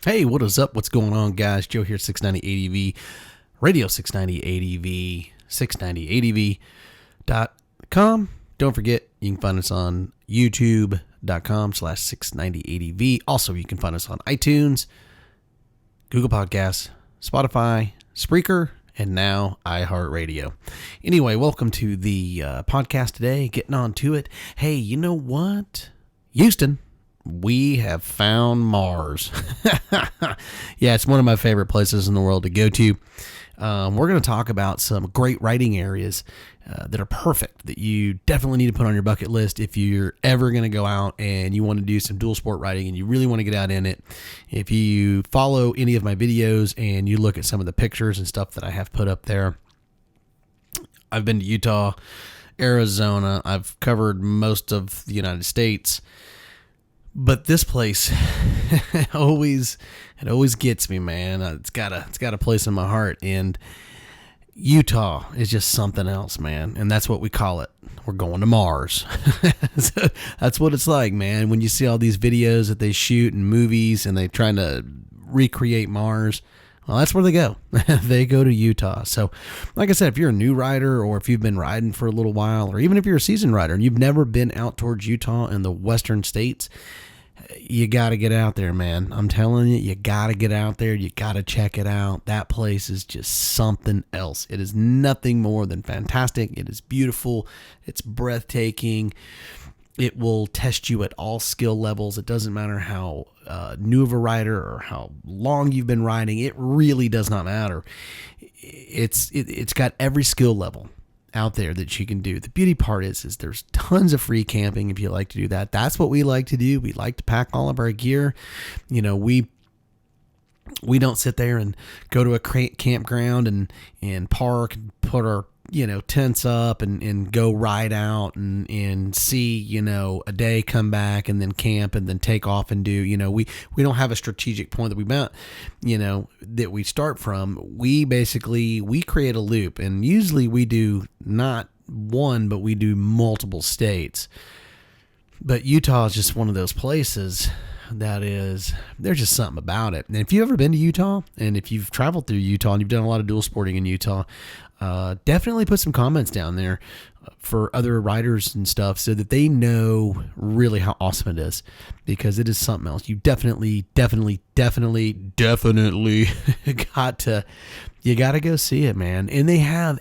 Hey, what is up? What's going on, guys? Joe here, 690 ADV, radio 690 ADV, 690ADV.com. Don't forget, you can find us on youtube.com/690ADV. Also, you can find us on iTunes, Google Podcasts, Spotify, Spreaker, and now iHeartRadio. Anyway, welcome to the podcast today. Getting on to it. Hey, you know what? Houston. We have found Mars. Yeah, it's one of my favorite places in the world to go to. We're going to talk about some great riding areas that are perfect, that you definitely need to put on your bucket list if you're ever going to go out and you want to do some dual sport riding and you really want to get out in it. If you follow any of my videos and you look at some of the pictures and stuff that I have put up there, I've been to Utah, Arizona. I've covered most of the United States. But this place, it always gets me, man. It's got a place in my heart, and Utah is just something else, man. And that's what we call it. We're going to Mars. So that's what it's like, man. When you see all these videos that they shoot in movies and they're trying to recreate Mars, well, that's where they go. They go to Utah. So, like I said, if you're a new rider or if you've been riding for a little while, or even if you're a seasoned rider and you've never been out towards Utah and the western states, you got to get out there, man. I'm telling you, you got to get out there. You got to check it out. That place is just something else. It is nothing more than fantastic. It is beautiful. It's breathtaking. It will test you at all skill levels. It doesn't matter how new of a rider or how long you've been riding. It really does not matter. It's got every skill level out there that you can do. The beauty part is there's tons of free camping if you like to do that. That's what we like to do. We like to pack all of our gear. You know, we don't sit there and go to a campground and park and put our tents up and go ride out and see, a day, come back and then camp and then take off and do, we don't have a strategic point that that we start from. We create a loop, and usually we do not one, but we do multiple states. But Utah is just one of those places there's just something about it. And if you've ever been to Utah and if you've traveled through Utah and you've done a lot of dual sporting in Utah, definitely put some comments down there for other riders and stuff so that they know really how awesome it is, because it is something else. You definitely got to go see it, man. And they have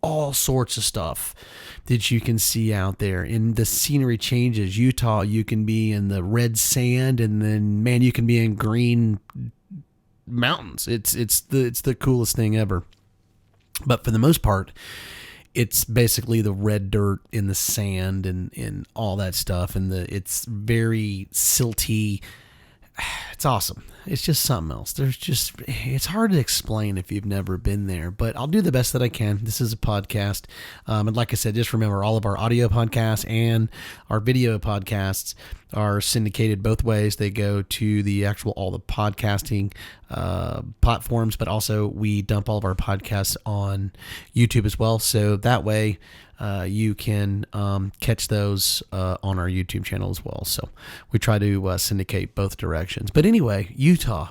all sorts of stuff that you can see out there, and the scenery changes. Utah, you can be in the red sand, and then, man, you can be in green mountains. It's the coolest thing ever. But for the most part, it's basically the red dirt in the sand and all that stuff, and it's very silty. It's awesome. It's just something else. It's hard to explain if you've never been there, but I'll do the best that I can. This is a podcast. And like I said, just remember, all of our audio podcasts and our video podcasts are syndicated both ways. They go to all the podcasting platforms, but also we dump all of our podcasts on YouTube as well. So that way, you can catch those on our YouTube channel as well. So we try to syndicate both directions. But anyway, Utah,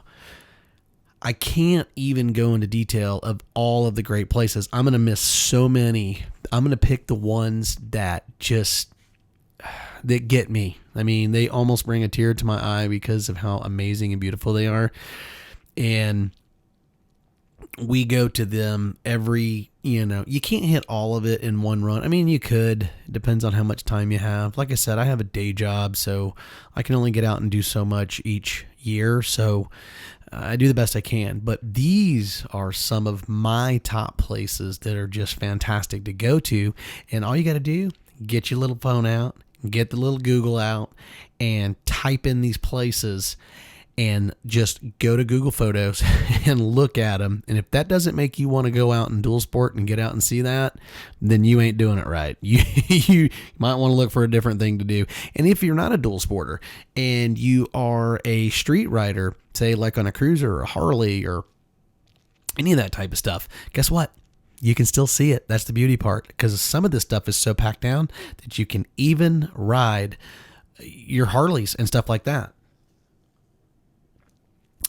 I can't even go into detail of all of the great places. I'm going to miss so many. I'm going to pick the ones that get me. I mean, they almost bring a tear to my eye because of how amazing and beautiful they are. And we go to them you can't hit all of it in one run. I mean, you could. It depends on how much time you have. Like I said, I have a day job, so I can only get out and do so much each year. So I do the best I can. But these are some of my top places that are just fantastic to go to. And all you got to do, get your little phone out, get the little Google out, and type in these places. And just go to Google Photos and look at them. And if that doesn't make you want to go out and dual sport and get out and see that, then you ain't doing it right. You might want to look for a different thing to do. And if you're not a dual sporter and you are a street rider, say like on a cruiser or a Harley or any of that type of stuff, guess what? You can still see it. That's the beauty part, because some of this stuff is so packed down that you can even ride your Harleys and stuff like that.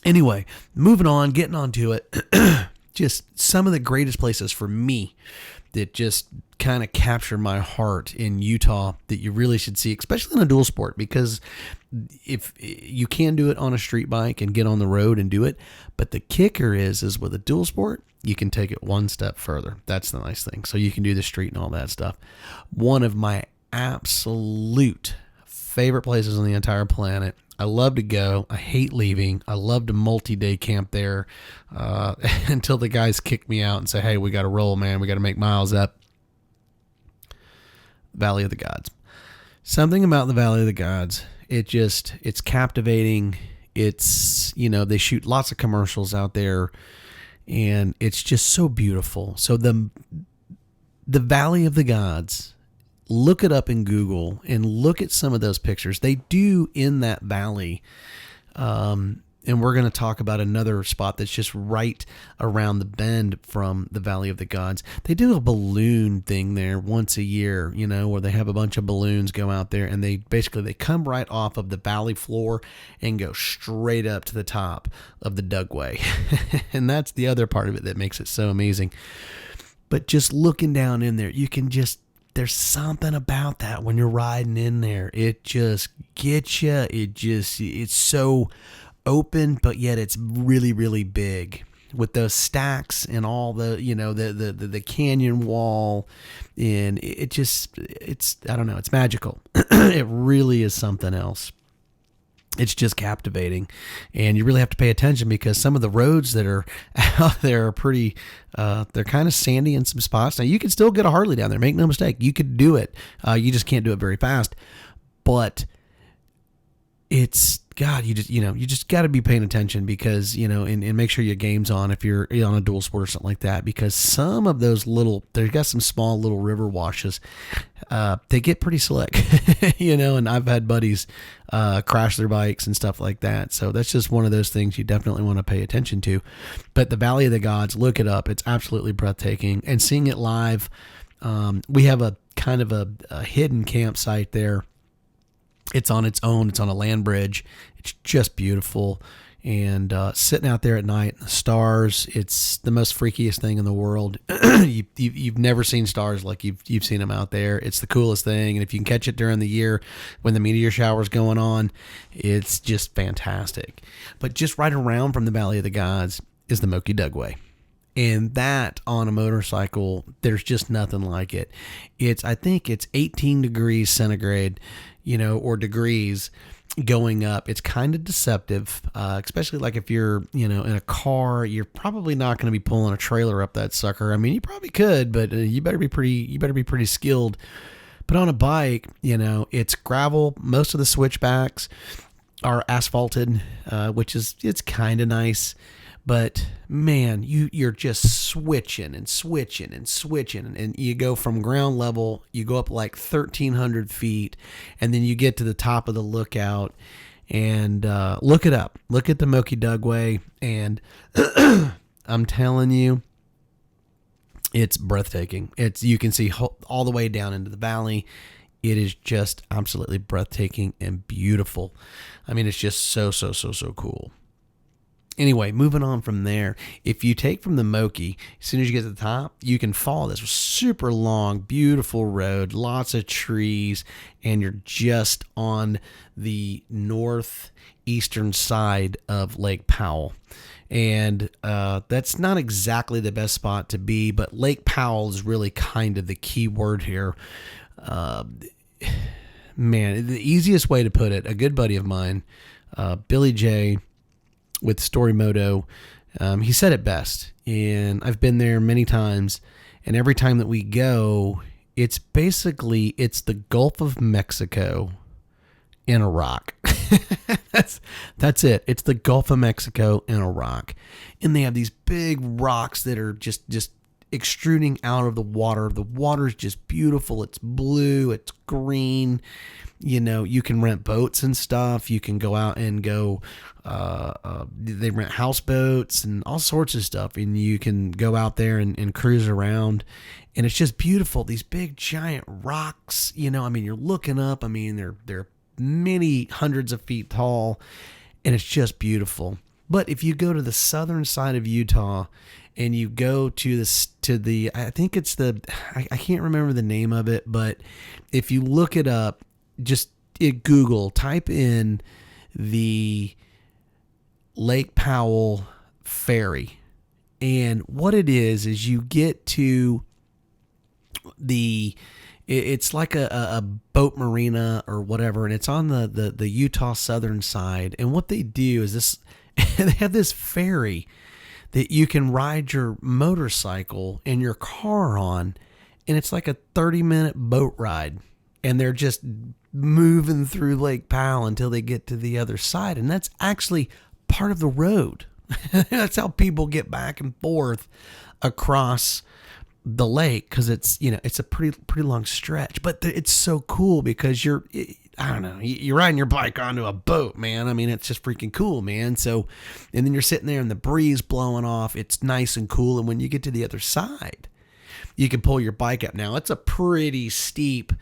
Anyway, moving on, getting on to it. Just some of the greatest places for me that just kind of captured my heart in Utah that you really should see, especially in a dual sport, because if you can do it on a street bike and get on the road and do it, but the kicker is with a dual sport, you can take it one step further. That's the nice thing. So you can do the street and all that stuff. One of my absolute favorite places on the entire planet. I love to go. I hate leaving. I love to multi-day camp there until the guys kick me out and say, hey, we got to roll, man. We got to make miles up. Valley of the Gods. Something about the Valley of the Gods. It's captivating. It's, they shoot lots of commercials out there, and it's just so beautiful. So the Valley of the Gods, look it up in Google and look at some of those pictures. They do in that valley. And we're going to talk about another spot that's just right around the bend from the Valley of the Gods. They do a balloon thing there once a year, where they have a bunch of balloons go out there, and they come right off of the valley floor and go straight up to the top of the Dugway. And that's the other part of it that makes it so amazing. But just looking down in there, there's something about that when you're riding in there. It just gets you. It's so open, but yet it's really, really big with those stacks and all the, the canyon wall. And it's I don't know, it's magical. It really is something else. It's just captivating, and you really have to pay attention because some of the roads that are out there are pretty, they're kind of sandy in some spots. Now you can still get a Harley down there. Make no mistake. You could do it. You just can't do it very fast, but it's God, you just got to be paying attention because, and make sure your game's on if you're on a dual sport or something like that, because some of those they've got some small little river washes. They get pretty slick, and I've had buddies crash their bikes and stuff like that. So that's just one of those things you definitely want to pay attention to. But the Valley of the Gods, look it up. It's absolutely breathtaking. And seeing it live, we have a kind of a hidden campsite there. It's on its own. It's on a land bridge. It's just beautiful. And sitting out there at night, the stars, it's the most freakiest thing in the world. You've never seen stars like you've seen them out there. It's the coolest thing. And if you can catch it during the year when the meteor shower's going on, it's just fantastic. But just right around from the Valley of the Gods is the Moki Dugway. And that on a motorcycle, there's just nothing like it. I think it's 18 degrees centigrade, or degrees going up. It's kind of deceptive, especially like if you're, in a car, you're probably not going to be pulling a trailer up that sucker. I mean, you probably could, but you better be pretty skilled. But on a bike, it's gravel. Most of the switchbacks are asphalted, it's kind of nice. But man, you're just switching and switching and switching, and you go from ground level, you go up like 1,300 feet, and then you get to the top of the lookout. And look it up. Look at the Moki Dugway, and I'm telling you, it's breathtaking. You can see all the way down into the valley. It is just absolutely breathtaking and beautiful. I mean, it's just so cool. Anyway, moving on from there, if you take from the Moki, as soon as you get to the top, you can follow this super long, beautiful road, lots of trees, and you're just on the northeastern side of Lake Powell. And that's not exactly the best spot to be, but Lake Powell is really kind of the key word here. Man, the easiest way to put it, a good buddy of mine, Billy J., with Storymoto, he said it best, and I've been there many times, and every time that we go, it's the Gulf of Mexico in a rock. That's it. It's the Gulf of Mexico in a rock, and they have these big rocks that are just extruding out of the water. The water is just beautiful. It's blue. It's green. You can rent boats and stuff. You can go out and they rent houseboats and all sorts of stuff. And you can go out there and cruise around. And it's just beautiful. These big giant rocks, you're looking up. They're many hundreds of feet tall, and it's just beautiful. But if you go to the southern side of Utah and you go to I think it's I can't remember the name of it, but if you look it up, just Google, type in the Lake Powell Ferry. And what it is you get to it's like a boat marina or whatever, and it's on the Utah southern side. And what they do is this, they have this ferry that you can ride your motorcycle and your car on, and it's like a 30-minute boat ride, and they're just moving through Lake Powell until they get to the other side. And that's actually part of the road. That's how people get back and forth across the lake, because it's a pretty long stretch. But it's so cool because you're riding your bike onto a boat, man. I mean, it's just freaking cool, man. So, and then you're sitting there and the breeze blowing off. It's nice and cool. And when you get to the other side, you can pull your bike up. Now, it's a pretty steep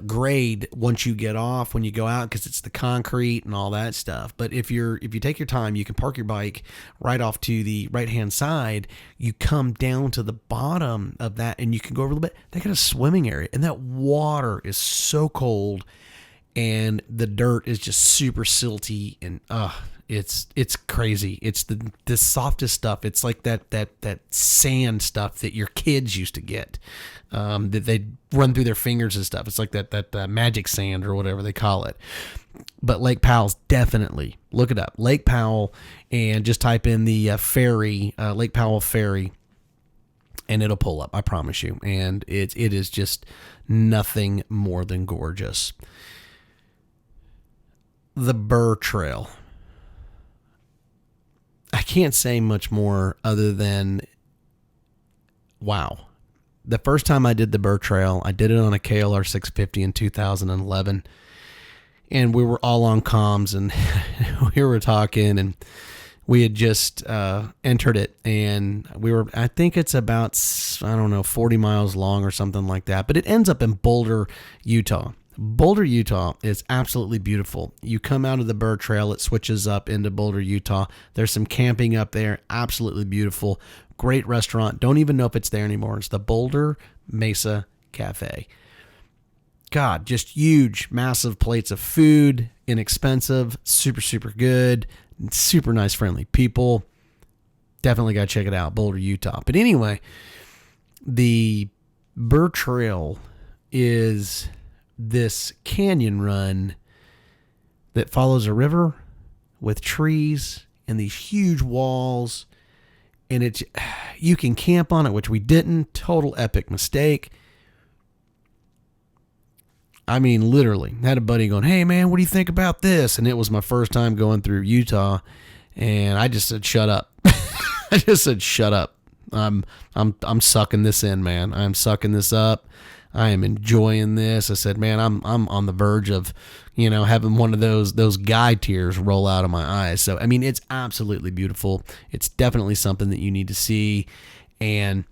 grade once you get off, when you go out, because it's the concrete and all that stuff. But if you take your time, you can park your bike right off to the right hand side. You come down to the bottom of that and you can go over a little bit. They got a swimming area, and that water is so cold, and the dirt is just super silty, and it's crazy. It's the softest stuff. It's like that sand stuff that your kids used to get, that they run through their fingers and stuff. It's like that magic sand or whatever they call it. But Lake Powell's definitely, look it up, Lake Powell, and just type in the ferry, Lake Powell Ferry, and it'll pull up, I promise you. And it is just nothing more than gorgeous. The Burr Trail. I can't say much more other than, wow. The first time I did the Burr Trail, I did it on a KLR 650 in 2011. And we were all on comms, and we were talking, and we had just entered it. And I think it's about, 40 miles long or something like that. But it ends up in Boulder, Utah. Boulder, Utah is absolutely beautiful. You come out of the Burr Trail, it switches up into Boulder, Utah. There's some camping up there, absolutely beautiful. Great restaurant. Don't even know if it's there anymore. It's the Boulder Mesa Cafe. God, just huge, massive plates of food, inexpensive, super, super good, super nice, friendly people. Definitely got to check it out, Boulder, Utah. But anyway, the Burr Trail is this canyon run that follows a river with trees and these huge walls, and you can camp on it, which we didn't. Total epic mistake. I mean, literally had a buddy going, "Hey man, what do you think about this?" And it was my first time going through Utah, and I just said, "Shut up." I just said, "Shut up. I'm sucking this in, man. I'm sucking this up. I am enjoying this." I said, "Man, I'm on the verge of, having one of those guy tears roll out of my eyes." So, I mean, it's absolutely beautiful. It's definitely something that you need to see, and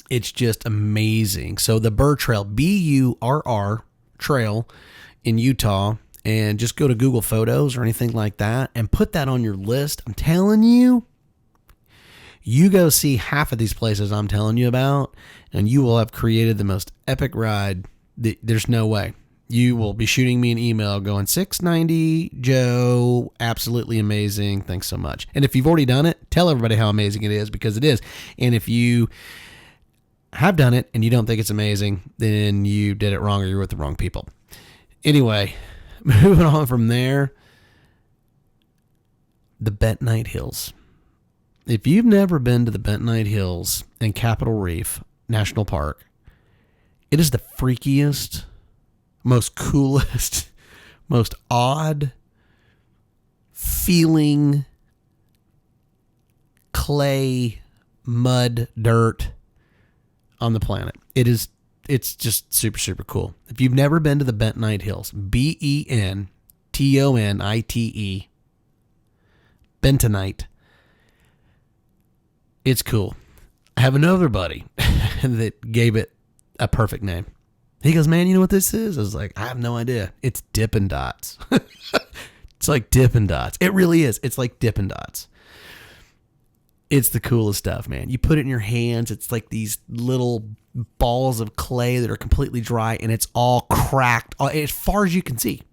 it's just amazing. So the Burr Trail, Burr Trail in Utah, and just go to Google Photos or anything like that and put that on your list. I'm telling you, you go see half of these places I'm telling you about, and you will have created the most epic ride. There's no way. You will be shooting me an email going, 690 Joe, absolutely amazing. Thanks so much. And if you've already done it, tell everybody how amazing it is, because it is. And if you have done it and you don't think it's amazing, then you did it wrong, or you're with the wrong people. Anyway, moving on from there, the Bentonite Hills. If you've never been to the Bentonite Hills in Capitol Reef National Park, it is the freakiest, most coolest, most odd feeling clay, mud, dirt on the planet. It's just super, super cool. If you've never been to the Bentonite Hills, Bentonite, Bentonite, it's cool. I have another buddy that gave it a perfect name. He goes, "Man, you know what this is?" I was like, "I have no idea. It's Dippin' Dots." It's like Dippin' Dots. It really is. It's like Dippin' Dots. It's the coolest stuff, man. You put it in your hands. It's like these little balls of clay that are completely dry, and it's all cracked as far as you can see.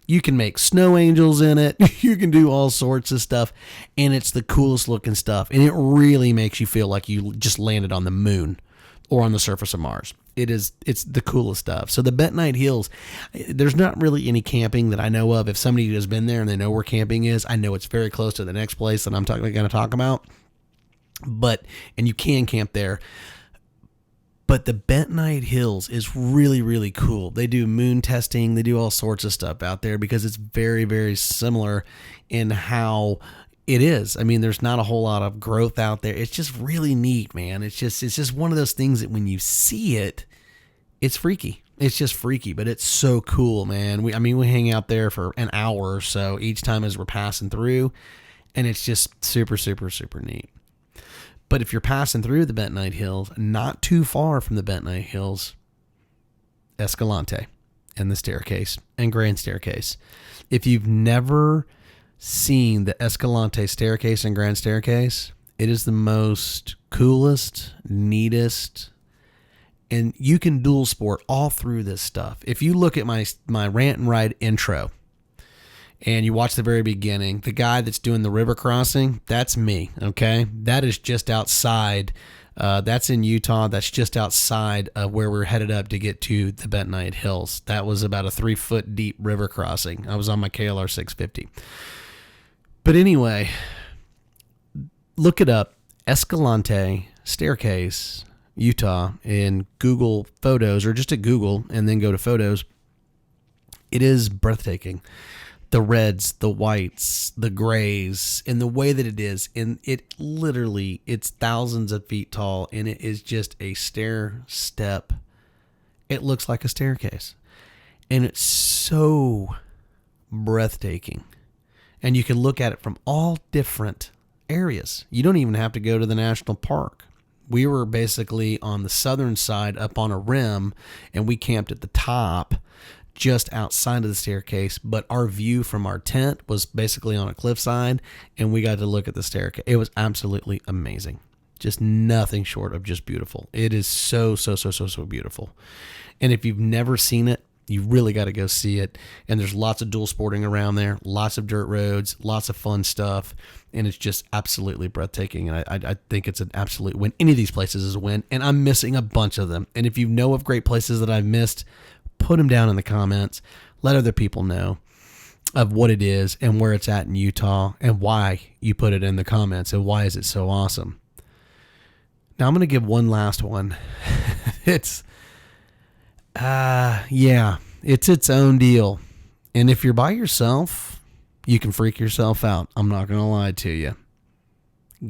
You can make snow angels in it. You can do all sorts of stuff, and it's the coolest looking stuff. And it really makes you feel like you just landed on the moon or on the surface of Mars. It's the coolest stuff. So the Bentonite Hills, there's not really any camping that I know of. If somebody has been there and they know where camping is, I know it's very close to the next place that I'm going to talk about. And you can camp there. But the Bentonite Hills is really, really cool. They do moon testing. They do all sorts of stuff out there because it's very, very similar in how it is. I mean, there's not a whole lot of growth out there. It's just really neat, man. It's just one of those things that when you see it, it's freaky. It's just freaky, but it's so cool, man. We hang out there for an hour or so each time as we're passing through, and it's just super, super, super neat. But if you're passing through the Bentonite Hills, not too far from the Bentonite Hills, Escalante and the staircase and Grand Staircase. If you've never seen the Escalante staircase and Grand Staircase, it is the most coolest, neatest, and you can dual sport all through this stuff. If you look at my rant and ride intro, and you watch the very beginning, the guy that's doing the river crossing, that's me, okay? That is just outside. That's in Utah. That's just outside of where we're headed up to get to the Bentonite Hills. That was about a 3-foot deep river crossing. I was on my KLR 650. But anyway, look it up, Escalante Staircase, Utah, in Google Photos, or just at Google, and then go to Photos. It is breathtaking. The reds, the whites, the grays, and the way that it is. And it's thousands of feet tall, and it is just a stair step. It looks like a staircase. And it's so breathtaking. And you can look at it from all different areas. You don't even have to go to the national park. We were basically on the southern side up on a rim, and we camped at the top just outside of the staircase, but our view from our tent was basically on a cliffside, and we got to look at the staircase. It was absolutely amazing. Just nothing short of just beautiful. It is so, so, so, so, so beautiful. And if you've never seen it, you really got to go see it. And there's lots of dual sporting around there, lots of dirt roads, lots of fun stuff, and it's just absolutely breathtaking. And I think it's an absolute win. Any of these places is a win, and I'm missing a bunch of them. And if you know of great places that I've missed, put them down in the comments. Let other people know of what it is and where it's at in Utah and why you put it in the comments and why is it so awesome. Now I'm going to give one last one. It's its own deal. And if you're by yourself, you can freak yourself out. I'm not going to lie to you.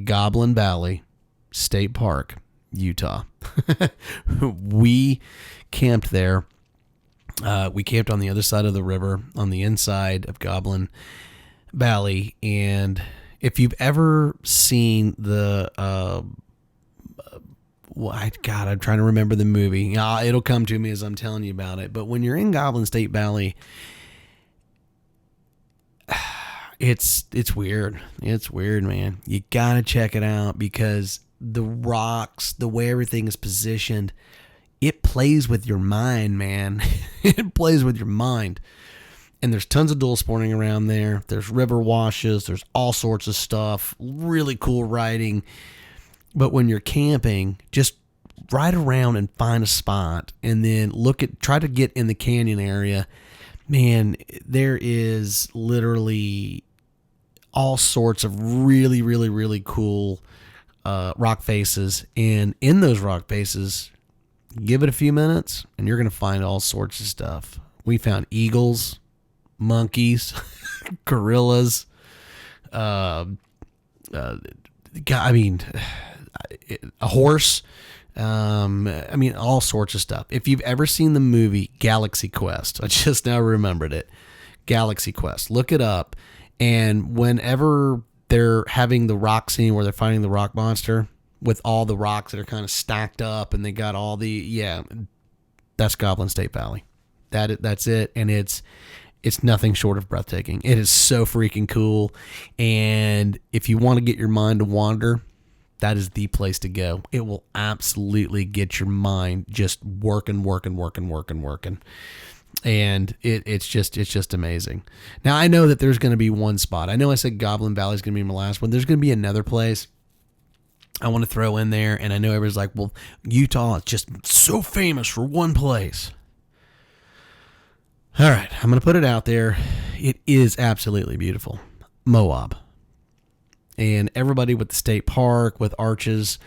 Goblin Valley State Park, Utah. We camped there. We camped on the other side of the river, on the inside of Goblin Valley. And if you've ever seen the, I'm trying to remember the movie. It'll come to me as I'm telling you about it. But when you're in Goblin State Valley, it's weird. It's weird, man. You got to check it out because the rocks, the way everything is positioned, it plays with your mind, man. It plays with your mind. And there's tons of dual sporting around there. There's river washes. There's all sorts of stuff. Really cool riding. But when you're camping, just ride around and find a spot and then try to get in the canyon area. Man, there is literally all sorts of really, really, really cool rock faces. And in those rock faces, give it a few minutes and you're going to find all sorts of stuff. We found eagles, monkeys, gorillas, a horse. All sorts of stuff. If you've ever seen the movie Galaxy Quest, I just now remembered it. Galaxy Quest. Look it up. And whenever they're having the rock scene where they're fighting the rock monster, with all the rocks that are kind of stacked up and they got all that's Goblin State Valley. That's it. And it's nothing short of breathtaking. It is so freaking cool. And if you want to get your mind to wander, that is the place to go. It will absolutely get your mind just working. And it's just amazing. Now, I know that there's going to be one spot. I know I said Goblin Valley is going to be my last one. There's going to be another place I want to throw in there. And I know everybody's like, well, Utah is just so famous for one place. All right, I'm going to put it out there. It is absolutely beautiful. Moab. And everybody with the state park, with arches,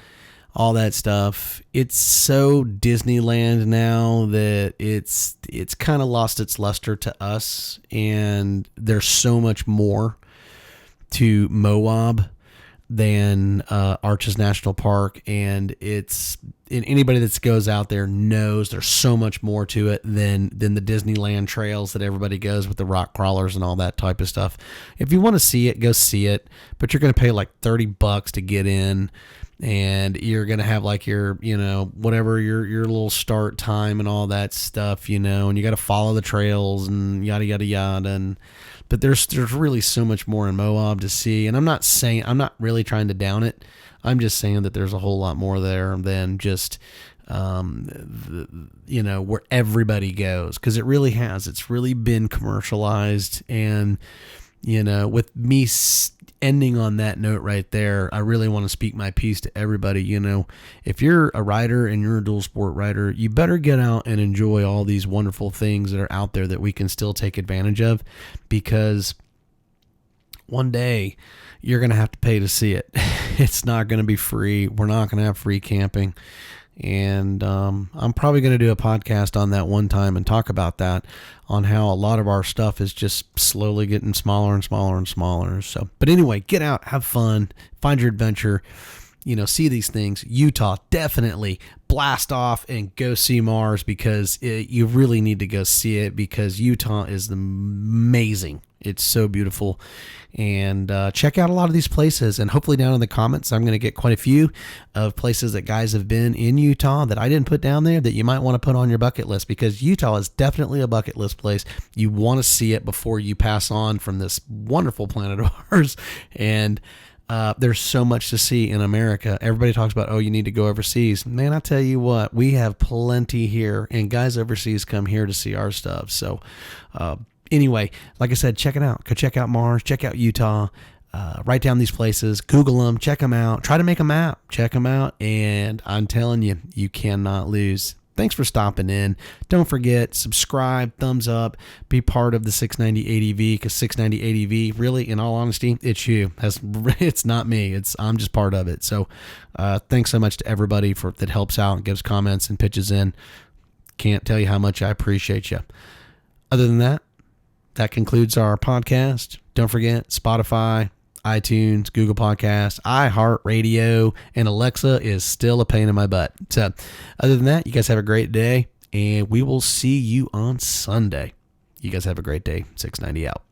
all that stuff. It's so Disneyland now that it's kind of lost its luster to us. And there's so much more to Moab than Arches National Park. And anybody that goes out there knows there's so much more to it than the Disneyland trails that everybody goes with the rock crawlers and all that type of stuff. If you want to see it, go see it, but you're going to pay like $30 to get in, and you're going to have like your, whatever your little start time and all that stuff, and you got to follow the trails and yada, yada, yada. But there's really so much more in Moab to see. And I'm not really trying to down it. I'm just saying that there's a whole lot more there than just, where everybody goes. Because it really has. It's really been commercialized. And, with me ending on that note right there, I really want to speak my piece to everybody. If you're a rider and you're a dual sport rider, you better get out and enjoy all these wonderful things that are out there that we can still take advantage of, because one day you're going to have to pay to see it. It's not going to be free. We're not going to have free camping. And I'm probably going to do a podcast on that one time and talk about that, on how a lot of our stuff is just slowly getting smaller and smaller and smaller. So, but anyway, get out, have fun, find your adventure, see these things. Utah, definitely blast off and go see Mars, because you really need to go see it, because Utah is amazing. It's so beautiful. And check out a lot of these places, and hopefully down in the comments I'm going to get quite a few of places that guys have been in Utah that I didn't put down there that you might want to put on your bucket list, because Utah is definitely a bucket list place. You want to see it before you pass on from this wonderful planet of ours. And there's so much to see in America. Everybody talks about, you need to go overseas. Man, I tell you what, we have plenty here, and guys overseas come here to see our stuff. So anyway, like I said, check it out. Go check out Mars, check out Utah, write down these places, Google them, check them out, try to make a map, check them out, and I'm telling you, you cannot lose. Thanks for stopping in. Don't forget, subscribe, thumbs up, be part of the 690 ADV, because 690 ADV, really, in all honesty, it's you. It's not me. I'm just part of it. So thanks so much to everybody that helps out and gives comments and pitches in. Can't tell you how much I appreciate you. Other than that, that concludes our podcast. Don't forget, Spotify, iTunes, Google Podcasts, iHeartRadio, and Alexa is still a pain in my butt. So other than that, you guys have a great day, and we will see you on Sunday. You guys have a great day. 690 out.